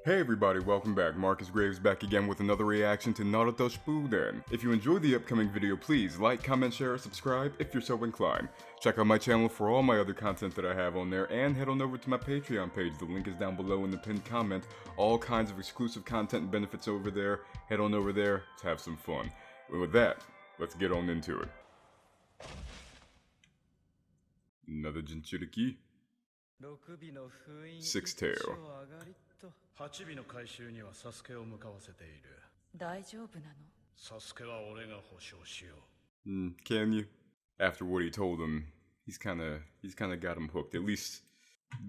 Hey everybody, welcome back. Markus Graves back again with another reaction to Naruto Shippuden. If you enjoyed the upcoming video, please like, comment, share, subscribe if you're so inclined. Check out my channel for all my other content that I have on there, and head on over to my Patreon page. The link is down below in the pinned comment. All kinds of exclusive content and benefits over there. Head on over there to have some fun. And with that, let's get on into it. Another Jinchuriki. Six Tail. 8尾の回収にはサスケを向かわせている。大丈夫なの？サスケは俺が保証しよう。Can you? After what he told him, he's kind of got him hooked. At least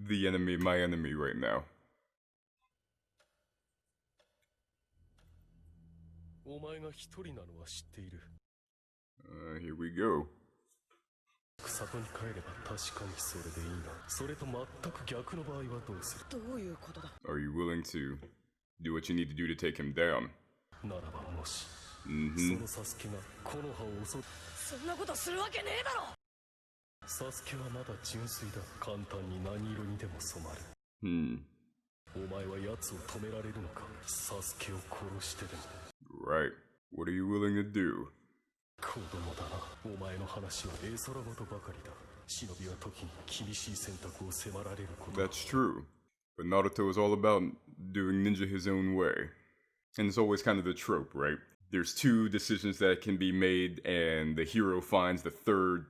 the enemy, my enemy right now. お前が一人なのは知っている。Here we go. 里に帰れば確かにそれでいいが、それと全く逆の場合はどうする？どういうことだ？ Are you willing to do what you need to do to take him down? ならばもし、そのサスケが木の葉を襲う。そんなことするわけねえだろ。サスケはまだ純粋だ。簡単に何色にでも染まる。お前は奴を止められるのか？サスケを殺してでも。Right. What are you willing to do? 子供だな。お前の話は絵空事ばかりだ。忍びは時に厳しい選択を迫られること。That's true. But Naruto is all about doing ninja his own way. And it's always kind of the trope, right? There's two decisions that can be made, and the hero finds the third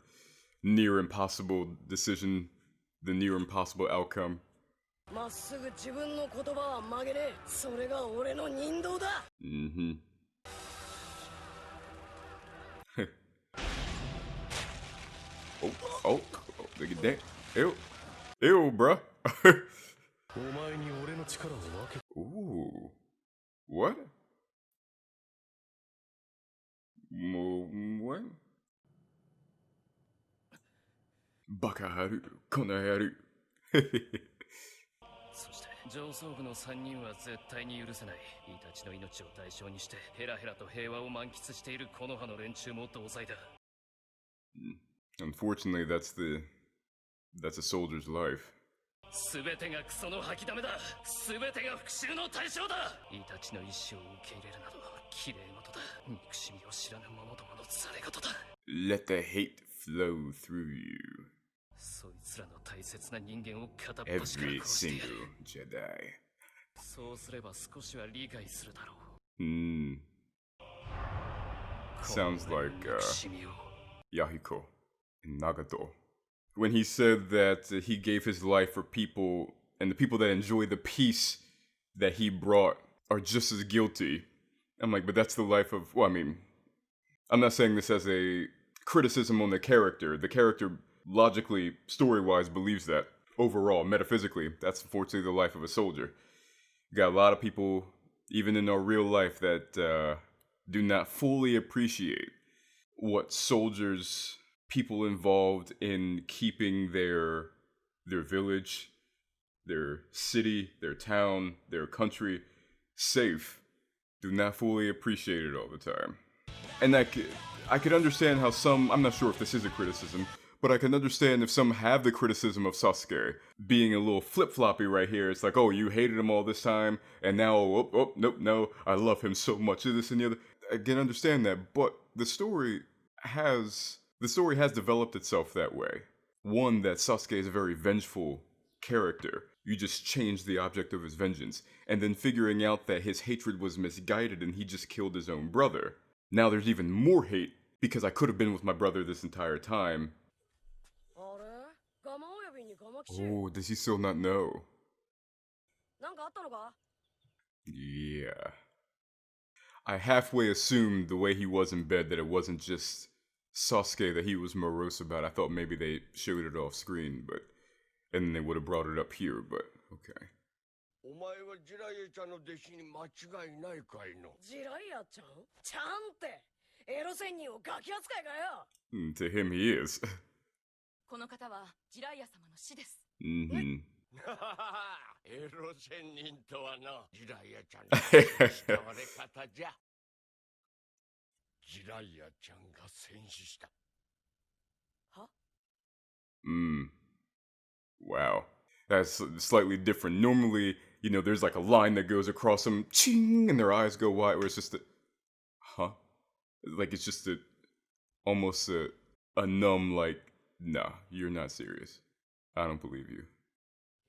near impossible decision, the near impossible outcome. まっすぐ自分の言葉は曲げねえ。それが俺の人道だ。Oh, look at that. Ew, bruh. Ooh. What? What? Bakaharu, konaharu. そして上層部の3人は絶対に許せない。イタチの命を代償にしてヘラヘラと平和を満喫している木の葉の連中も同罪だ。Unfortunately, that's a soldier's life. 全てがクソの吐きだめだ。全てが復讐の対象だ。イタチの意志を受け入れるなど綺麗事だ。憎しみを知らぬ者どものざれ事だ。Let the hate flow through you. そいつらの大切な人間を片っ端から Every 殺してや single る。 Jedi. そうすれば少しは理解するだろう。Sounds like 憎しみを Yahiko and Nagato. When he said that he gave his life for people, and the people that enjoy the peace that he brought are just as guilty. I'm like, but that's the life of, well, I mean, I'm not saying this as a criticism on the character. The character, logically, story-wise, believes that. Overall, metaphysically, that's unfortunately the life of a soldier. You got a lot of people, even in our real life, that do not fully appreciate what soldiers, people involved in keeping their village, their city, their town, their country safe, do not fully appreciate it all the time. And I could understand how some, I'm not sure if this is a criticism, but I can understand if some have the criticism of Sasuke being a little flip-floppy right here. It's like, oh, you hated him all this time, and now, nope, no, I love him so much, this and the other. I can understand that, but the story has developed itself that way. One, that Sasuke is a very vengeful character. You just change the object of his vengeance, and then figuring out that his hatred was misguided and he just killed his own brother. Now there's even more hate, because I could have been with my brother this entire time. Oh, does he still not know? Yeah. I halfway assumed the way he was in bed that it wasn't just Sasuke that he was morose about. I thought maybe they showed it off screen, but and then they would have brought it up here, but okay. お前はジライアちゃんの弟子に間違いないかいの？ジライアちゃん？ちゃんってエロ仙人をガキ扱いかよ。To him he is. この方はジライア様の師です。エロ仙人とはな、ジライアちゃんの慕われ方じゃ。ジライアちゃんが戦死した。は？Wow. That's slightly different. Normally, you know, there's like a line that goes across them, ching, and their eyes go wide, where it's just a, huh? Like it's just almost a numb, like, nah, you're not serious. I don't believe you.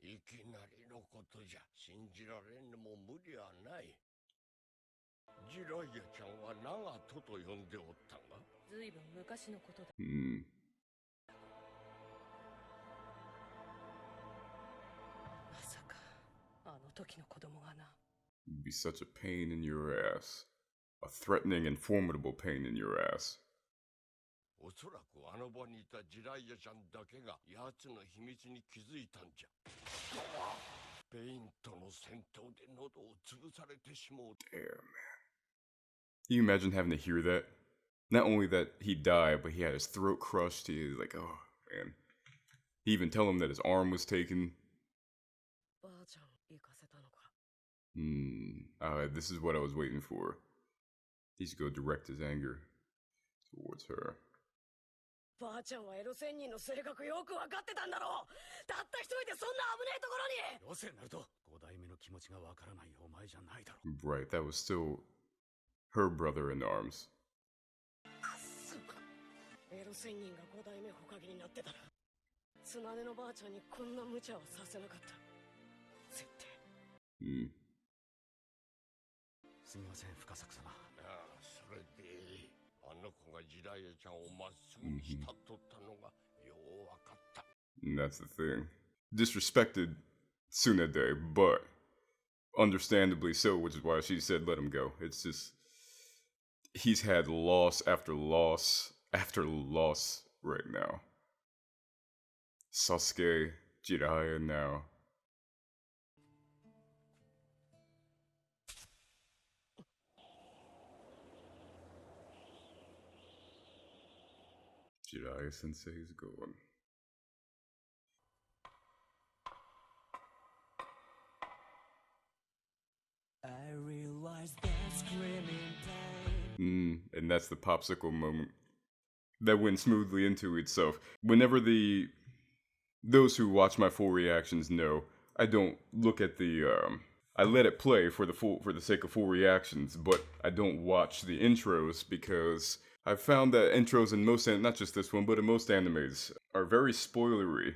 いきなりのことじゃ信じられんのも無理はない。ジライヤちゃんは長門と呼んでおったが。ずいぶん昔のことだ。まさかあの時の子供がな。You'd be such a pain in your ass. A threatening and formidable pain in your ass. おそらくあの場にいたジライヤちゃんだけが奴の秘密に気づいたんじゃ。ペインとの戦闘で喉を潰されてしもう。Damn, man. Can you imagine having to hear that? Not only that he died, but he had his throat crushed. He was like, oh, man. He even tell him that his arm was taken. This is what I was waiting for. He's to go direct his anger towards her. ばあちゃんはエロ仙人の性格よくわかってたんだろう。たった一人でそんな危ないところに。よせナルト、五代目の気持ちがわからないお前じゃないだろ。Right, that was still her brother in arms. エロ仙人が五代目ほかげになってたら、つなねのばあちゃんにこんな無茶はさせなかった。絶対。すみません、深作様。ああ、それであの子がジライヤちゃんをまっすぐに慕っとったのがようわかった。And that's the thing. Disrespected Tsunade, but understandably so, which is why she said let him go. It's just, he's had loss after loss after loss right now. Sasuke, Jiraiya now. Jiraiya Sensei is gone. I realize that screaming pain. And that's the popsicle moment that went smoothly into itself. Whenever those who watch my full reactions know, I don't look at the I let it play for the sake of full reactions, but I don't watch the intros because I've found that intros in most, not just this one, but in most animes, are very spoilery.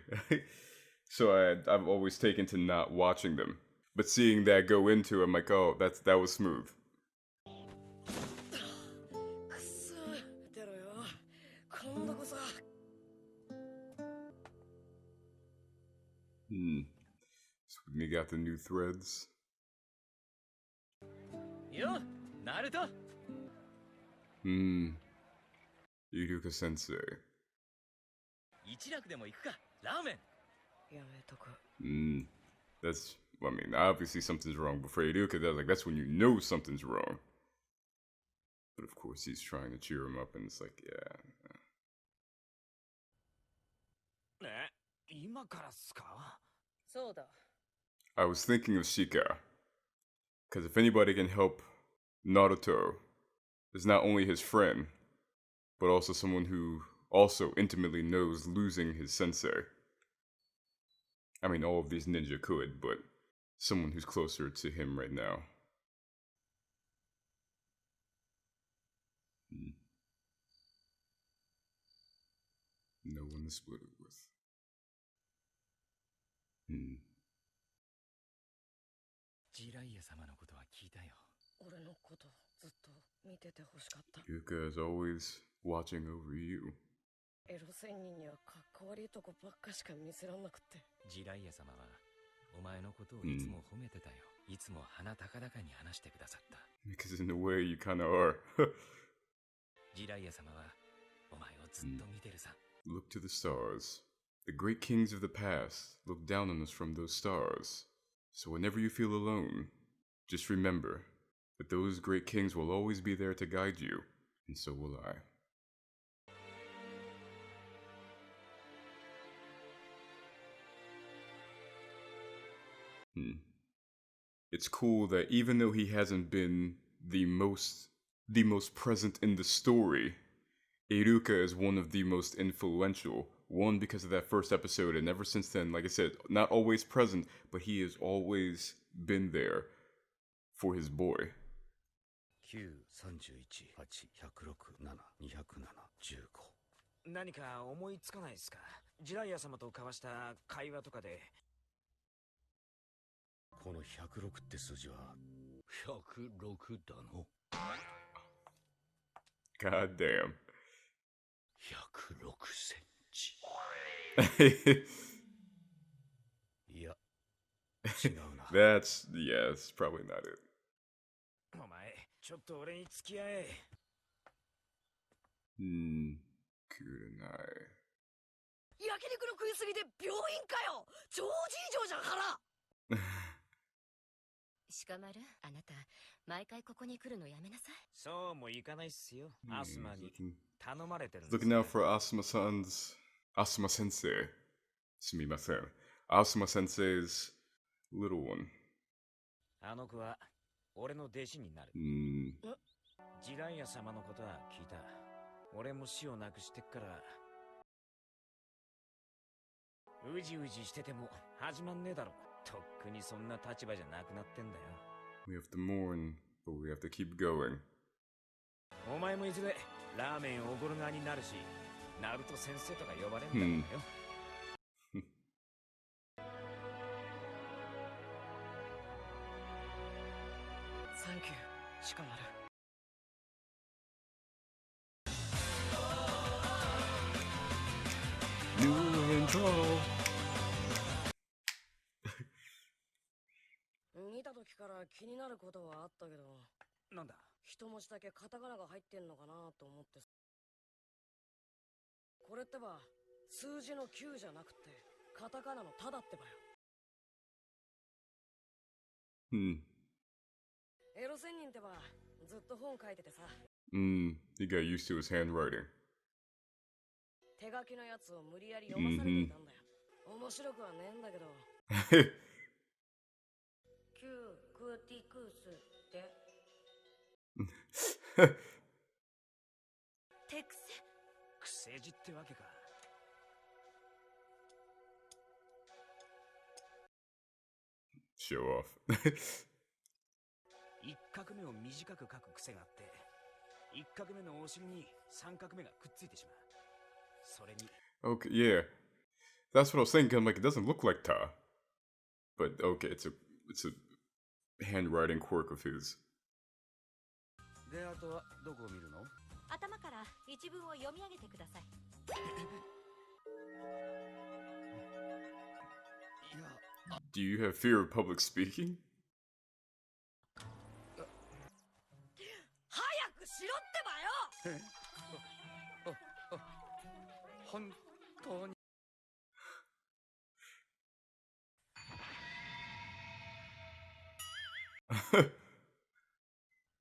So I've always taken to not watching them. But seeing that go into, I'm like, oh, that was smooth. So we got the new threads. Yo, Naruto. Iruka Sensei. 一楽でも行くか、ラーメン。やめとく。That's, I mean, obviously something's wrong, but for Iruka, that's when you know something's wrong. But of course, he's trying to cheer him up, and it's like, yeah. 今からっすか? そうだ。 I was thinking of Shika, because if anybody can help Naruto, is not only his friend, but also someone who also intimately knows losing his sensei. I mean, all of these ninja could, but someone who's closer to him right now. No one to split it with. ジライヤ様のことは聞いたよ。俺のことずっと見ててほしかった。 Yuka is always watching over you. エロ仙人にはかっこ悪いとこばっかしか見せらんなくて。ジライヤ様はお前のことをいつも褒めてたよ。いつも鼻高々に話してくださった。Because in a way you kinda are. ジライヤ様はお前をずっと見てるさ。Look to the stars. The great kings of the past look down on us from those stars. So whenever you feel alone, just remember that those great kings will always be there to guide you, and so will I. It's cool that even though he hasn't been the most present in the story, Iruka is one of the most influential. One, because of that first episode, and ever since then, like I said, not always present, but he is always been there for his boy. 9、31、8、106、7、207、15。何か思いつかないですか？ジライア様と交わした会話とかで。この106って数字は106だの。God damn. 106センチ。いや、違うな。Yeah, that's probably not it. お前、ちょっと俺に付き合え。焼肉の食いすぎで病院かよ。超じいじょうじゃん腹。鹿丸、あなた毎回ここに来るのやめなさい。そうもいかないっすよ。アスマに頼まれてるんです。 Looking out for Asuma Sensei. すみません。Asuma Sensei's little one. あの子は俺の弟子になる。ジライア様のことは聞いた。俺も死をなくしてっから、うじうじしてても始まんねえだろ。とっくにそんな立場じゃなくなってんだよ。 We have to mourn, but we have to keep going. お前もいずれラーメンおごる側になるし、ナルト先生とか呼ばれんだからよ。サンキュー、鹿丸。New intro. 見た時から気になることはあったけど、なんだ？一文字だけカタカナが入ってんのかなと思って。これってば数字の9じゃなくてカタカナのタだってばよ。エロ仙人ってばずっと本書いててさ。He got used to his handwriting. 手書きのやつを無理やり読まされていたんだよ。面白くはねえんだけど。キュークーティクースって。手癖。癖字ってわけか。Show off. 一画目を短く書く癖があって、一画目のお尻に三画目がくっついてしまう。それに。Okay, yeah. That's what I was saying. I'm like, it doesn't look like Ta. But okay, it's a handwriting quirk of his. で、あとはどこを見るの？頭から一文を読み上げてください。Do you have fear of public speaking? 早くしろってばよ。本当に。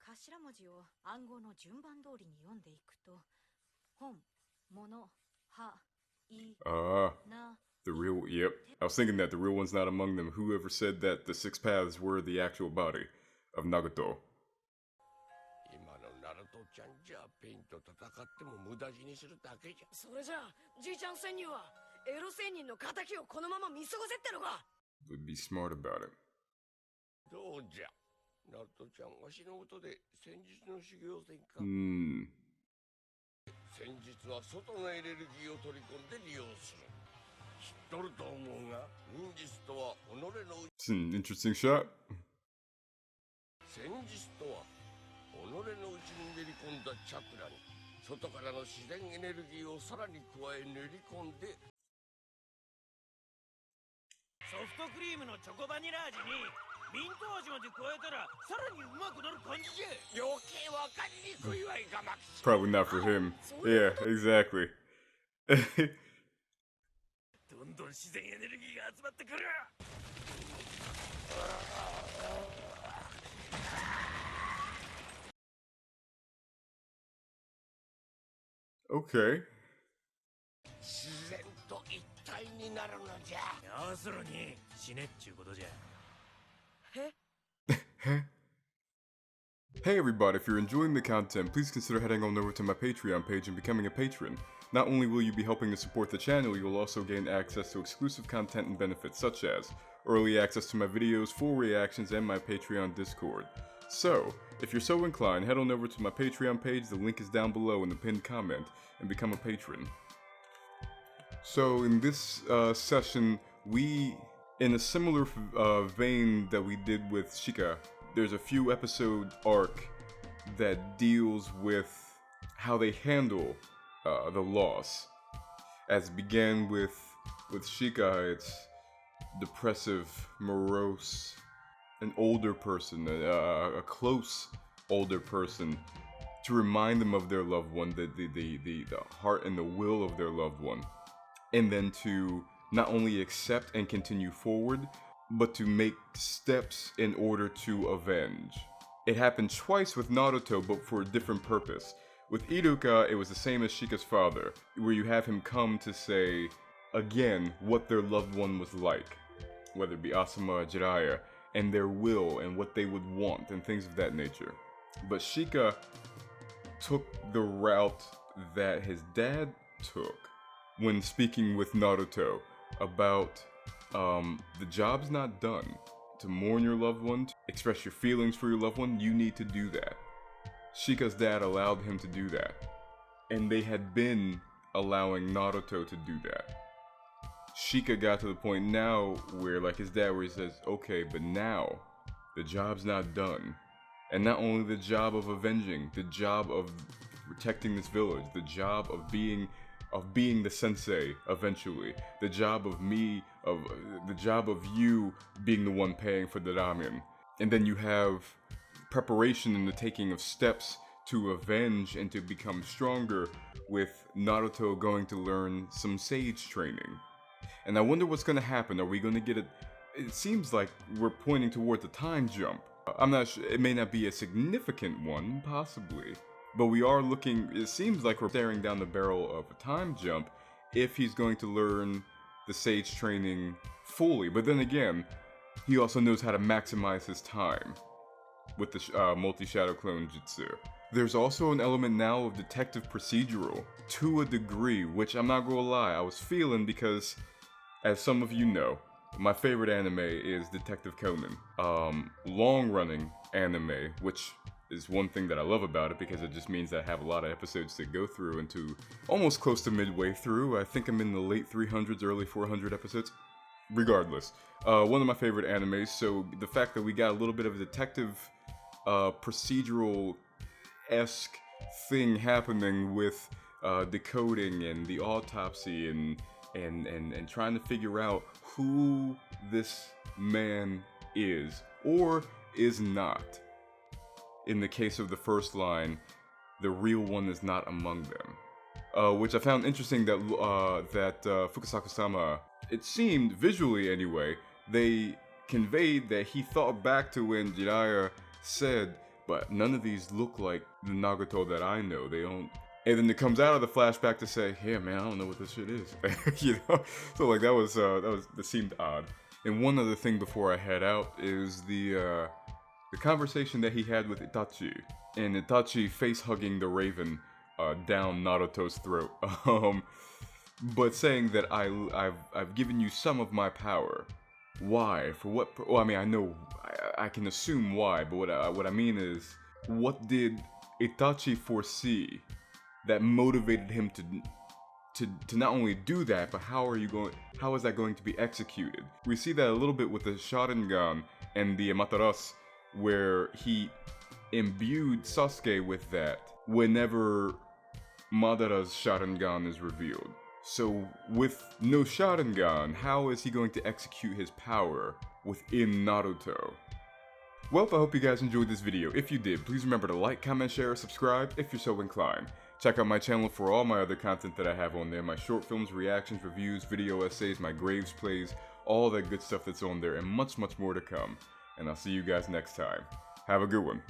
頭文字を暗号の順番通りに読んでいくと、本、物、は、い、な。The real, yep. I was thinking that the real one's not among them. Whoever said that the six paths were the actual body of Nagato. 今のナルトちゃんじゃペインと戦っても無駄死にするだけじゃ。それじゃあじいちゃん仙人はエロ仙人の仇をこのまま見過ごせってのか。 Would be smart about it. どうじゃ、ナルトちゃんわしのことで戦術の修行せんか。戦術は外のエネルギーを取り込んで利用する。知っとると思うが、忍術とは己の It's an interesting shot. 戦術とは己の内に練り込んだチャクラに外からの自然エネルギーをさらに加え練り込んで。ソフトクリームのチョコバニラ味にミント味まで加えたらさらにうまくなる感じじゃ。余計わかりにくいわいがまく。 Probably not for him. Yeah, exactly. どんどん自然エネルギーが集まってくる。Okay. 自然と一体になるのじゃ。要するに死ねっちゅうことじゃ。Hey everybody, if you're enjoying the content, please consider heading on over to my Patreon page and becoming a patron. Not only will you be helping to support the channel, you will also gain access to exclusive content and benefits such as early access to my videos, full reactions, and my Patreon Discord. So, if you're so inclined, head on over to my Patreon page, the link is down below in the pinned comment, and become a patron. So in this session, in a similar vein that we did with Shika, there's a few episode arc that deals with how they handle the loss. As it began with Shika, it's depressive, morose, an older person, a close older person, to remind them of their loved one, the heart and the will of their loved one, and then to not only accept and continue forward, but to make steps in order to avenge. It happened twice with Naruto, but for a different purpose. With Iruka, it was the same as Shika's father, where you have him come to say, again, what their loved one was like, whether it be Asuma or Jiraiya, and their will and what they would want, and things of that nature. But Shika took the route that his dad took when speaking with Naruto about the job's not done. To mourn your loved one, to express your feelings for your loved one, you need to do that. Shika's dad allowed him to do that, and they had been allowing Naruto to do that. Shika got to the point now where, like his dad, where he says, okay, but now the job's not done. And not only the job of avenging, the job of protecting this village, the job of being the sensei eventually, the job of you being the one paying for the ramen. And then you have preparation in the taking of steps to avenge and to become stronger, with Naruto going to learn some sage training. And I wonder what's going to happen. Are we going to get it? It seems like we're pointing towards a time jump. I'm not sure. It may not be a significant one, possibly. But we are looking, it seems like we're staring down the barrel of a time jump if he's going to learn the sage training fully. But then again, he also knows how to maximize his time with the multi-shadow clone jutsu. There's also an element now of detective procedural, to a degree, which I'm not gonna lie, I was feeling because, as some of you know, my favorite anime is Detective Conan. Long-running anime, which is one thing that I love about it, because it just means that I have a lot of episodes to go through, and to almost close to midway through. I think I'm in the late 300s, early 400 episodes. Regardless, one of my favorite animes, so the fact that we got a little bit of a detective procedural-esque thing happening with decoding and the autopsy and trying to figure out who this man is or is not. In the case of the first line, the real one is not among them. Which I found interesting that Fukasaku-sama, it seemed, visually anyway, they conveyed that he thought back to when Jiraiya said, but none of these look like the Naruto that I know, they don't. And then it comes out of the flashback to say, hey man, I don't know what this shit is. You know? So like that seemed odd. And one other thing before I head out is the conversation that he had with Itachi, and Itachi face-hugging the raven down Naruto's throat, but saying that I've given you some of my power. Why? For what? Well, I mean, I know, I can assume why, but what I mean is, what did Itachi foresee that motivated him to not only do that, but how is that going to be executed? We see that a little bit with the Sharingan and the Amaterasu, where he imbued Sasuke with that whenever Madara's Sharingan is revealed. So with no Sharingan, how is he going to execute his power within Naruto? Well, I hope you guys enjoyed this video. If you did, please remember to like, comment, share, or subscribe if you're so inclined. Check out my channel for all my other content that I have on there, my short films, reactions, reviews, video essays, my Graves plays, all that good stuff that's on there, and much, much more to come. And I'll see you guys next time. Have a good one.